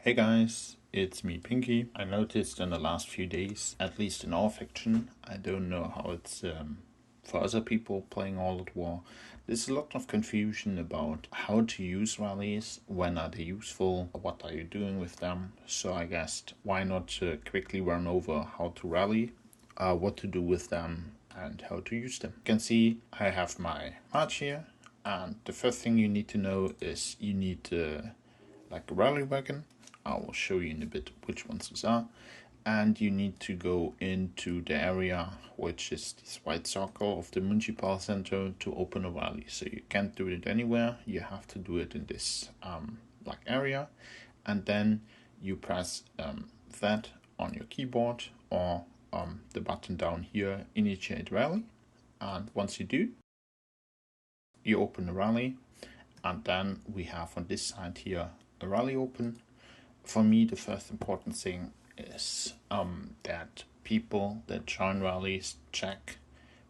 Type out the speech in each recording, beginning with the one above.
Hey guys, it's me Pinky. I noticed in the last few days, at least in our faction, I don't know how it's for other people playing Out War, there's a lot of confusion about how to use rallies, when are they useful, what are you doing with them. So I guessed why not quickly run over how to rally, what to do with them, and how to use them. You can see I have my march here, and the first thing you need to know is you need like a rally wagon. I will show you in a bit which ones these are. And you need to go into the area, which is this white circle of the Municipal Center, to open a rally. So you can't do it anywhere. You have to do it in this black area. And then you press that on your keyboard or the button down here, Initiate Rally. And once you do, you open the rally. And then we have on this side here a rally open. For me, the first important thing is that people that join rallies check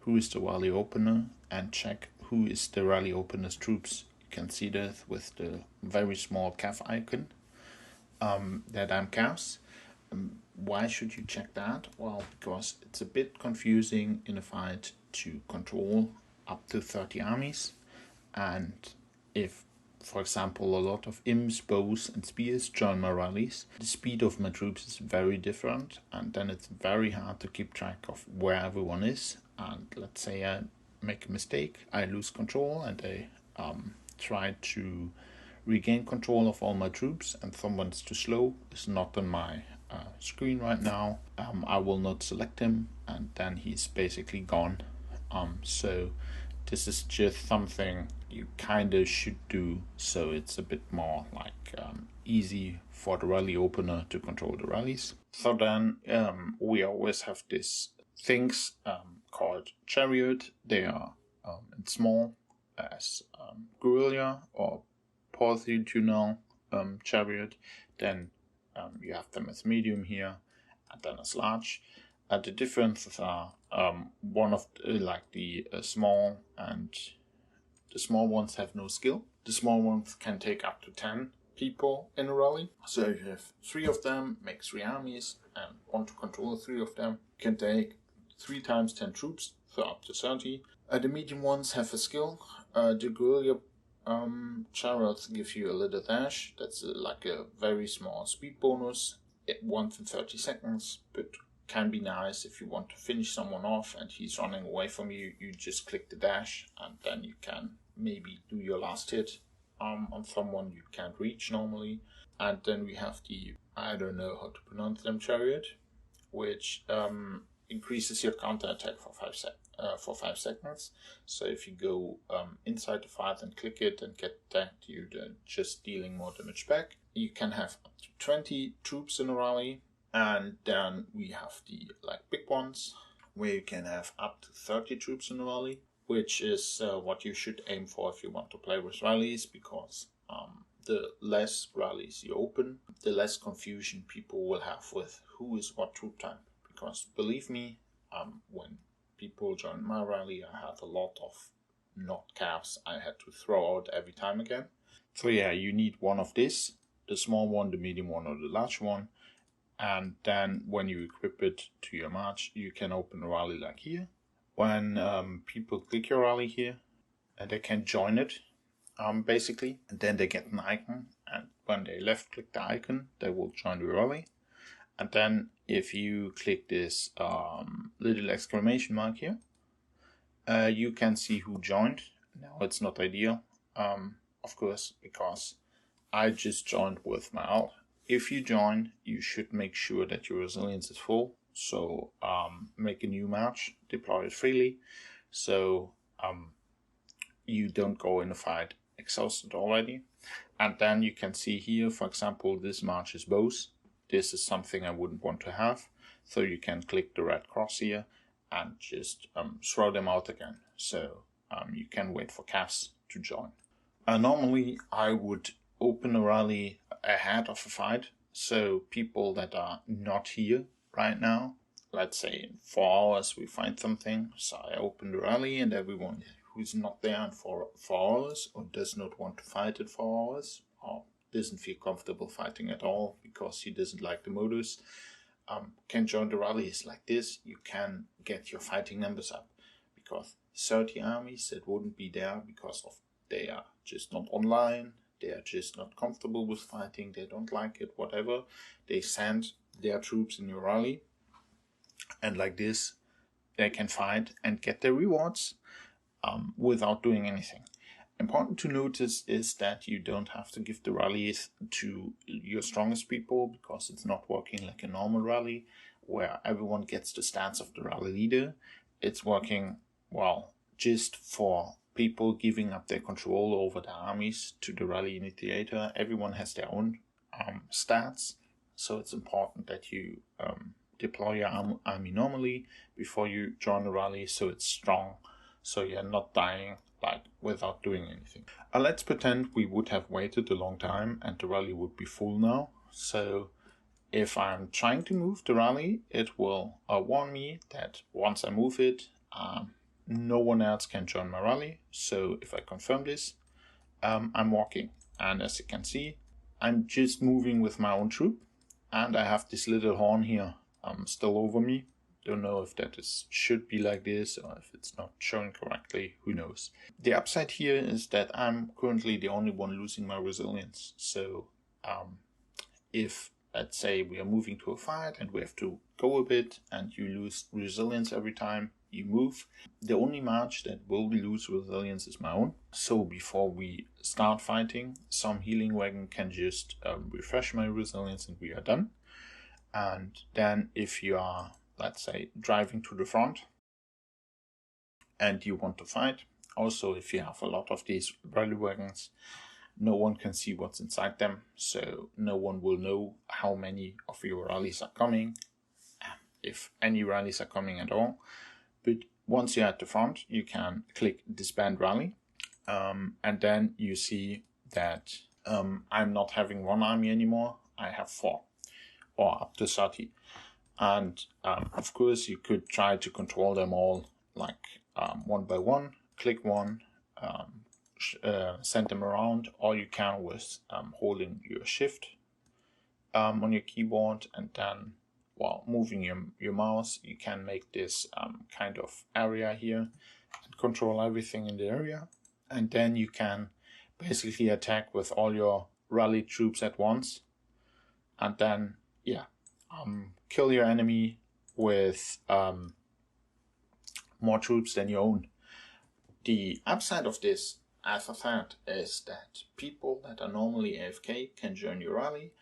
who is the rally opener and check who is the rally opener's troops. You can see that with the very small calf icon that I'm calves. Why should you check that? Well, because it's a bit confusing in a fight to control up to 30 armies, and if, for example, a lot of imps, bows and spears join my rallies, the speed of my troops is very different, and then it's very hard to keep track of where everyone is. And let's say I make a mistake, I lose control, and I try to regain control of all my troops, and someone's too slow, is not on my screen right now. I will not select him, and then he's basically gone. So this is just something you kind of should do, so it's a bit more like easy for the rally opener to control the rallies. So then we always have these things called chariot. They are in small as guerrilla or portitural chariot. Then you have them as medium here, and then as large. The differences are one of the small, and the small ones have no skill. The small ones can take up to 10 people in a rally. So you have 3 of them, make 3 armies, and want to control 3 of them. You can take 3 times 10 troops, so up to 30. The medium ones have a skill. The guerrilla chariots give you a little dash. That's like a very small speed bonus. Once in 30 seconds, but can be nice if you want to finish someone off and he's running away from you. You just click the dash, and then you can maybe do your last hit on someone you can't reach normally. And then we have the, I don't know how to pronounce them, chariot, which increases your counterattack for 5 seconds. So if you go inside the fight and click it and get attacked, you're just dealing more damage back. You can have up to 20 troops in a rally. And then we have the big ones, where you can have up to 30 troops in a rally, which is what you should aim for if you want to play with rallies, because the less rallies you open, the less confusion people will have with who is what troop type. Because believe me, when people joined my rally, I had a lot of not calves I had to throw out every time again. So yeah, you need one of this, the small one, the medium one, or the large one. And then when you equip it to your march, you can open a rally like here. When people click your rally here, they can join it, basically. And then they get an icon. And when they left click the icon, they will join the rally. And then if you click this little exclamation mark here, you can see who joined. Now it's not ideal, of course, because I just joined with my alt. If you join, you should make sure that your resilience is full. So make a new march, deploy it freely, so you don't go in a fight exhausted already. And then you can see here, for example, this march is bows. This is something I wouldn't want to have. So you can click the red cross here and just throw them out again. So you can wait for calves to join. Normally I would open a rally ahead of a fight, so people that are not here right now, let's say in 4 hours we find something, so I open the rally, and everyone who's not there in 4 hours or does not want to fight at 4 hours or doesn't feel comfortable fighting at all because he doesn't like the modus, can join the rallies like this. You can get your fighting numbers up, because 30 armies that wouldn't be there because of they are just not online, they are just not comfortable with fighting, they don't like it, whatever, they send their troops in your rally, and like this they can fight and get their rewards without doing anything. Important to notice is that you don't have to give the rallies to your strongest people, because it's not working like a normal rally where everyone gets the stats of the rally leader. It's working, well, just for people giving up their control over the armies to the rally initiator. Everyone has their own stats, so it's important that you deploy your army normally before you join the rally, so it's strong, so you're not dying like without doing anything. Let's pretend we would have waited a long time and the rally would be full now. So if I'm trying to move the rally, it will warn me that once I move it, no one else can join my rally. So if I confirm this, I'm walking, and as you can see, I'm just moving with my own troop, and I have this little horn here still over me. Don't know if that should be like this or if it's not showing correctly, who knows. The upside here is that I'm currently the only one losing my resilience. So if, let's say, we are moving to a fight and we have to go a bit and you lose resilience every time you move, the only march that will lose resilience is my own. So before we start fighting, some healing wagon can just refresh my resilience and we are done. And then if you are, let's say, driving to the front and you want to fight, also if you have a lot of these rally wagons, no one can see what's inside them, so no one will know how many of your rallies are coming, if any rallies are coming at all. But once you're at the front, you can click disband rally, and then you see that I'm not having one army anymore, I have 4 or up to 30. And of course you could try to control them all like one by one, click one, send them around, or you can with holding your shift on your keyboard and then while moving your mouse, you can make this kind of area here and control everything in the area. And then you can basically attack with all your rally troops at once, and then kill your enemy with more troops than your own. The upside of this, as I said, is that people that are normally AFK can join your rally,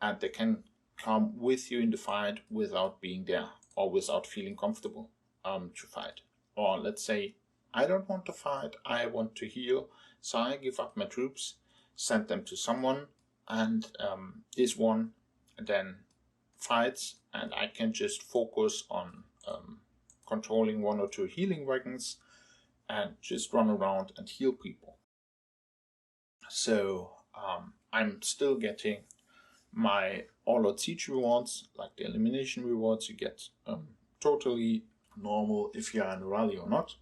and they can come with you in the fight without being there or without feeling comfortable to fight. Or let's say, I don't want to fight, I want to heal, so I give up my troops, send them to someone, and this one then fights, and I can just focus on controlling 1 or 2 healing wagons and just run around and heal people. So I'm still getting my all out siege rewards, like the elimination rewards. You get totally normal if you're in a rally or not.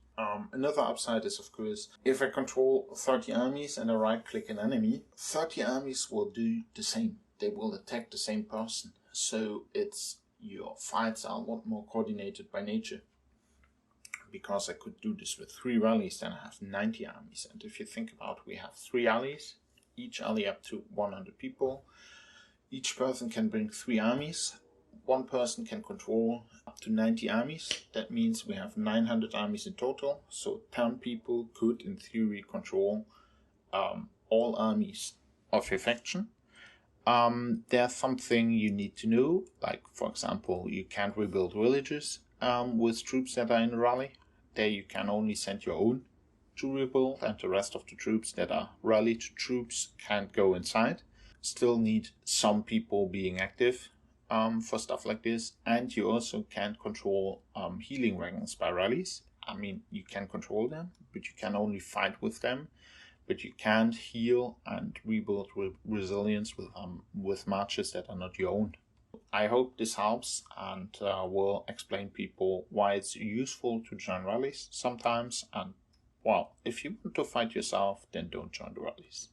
Another upside is, of course, if I control 30 armies and I right click an enemy, 30 armies will do the same. They will attack the same person. So your fights are a lot more coordinated by nature. Because I could do this with 3 rallies, then I have 90 armies. And if you think about, we have 3 allies, each ally up to 100 people. Each person can bring 3 armies. One person can control up to 90 armies. That means we have 900 armies in total. So 10 people could, in theory, control all armies of your faction. There's something you need to know, like, for example, you can't rebuild villages with troops that are in a rally. There you can only send your own to rebuild, and the rest of the troops that are rallied troops can't go inside. Still need some people being active for stuff like this, and you also can't control healing wagons by rallies. I mean, you can control them, but you can only fight with them. But you can't heal and rebuild resilience with marches that are not your own. I hope this helps, and will explain people why it's useful to join rallies sometimes. And well, if you want to fight yourself, then don't join the rallies.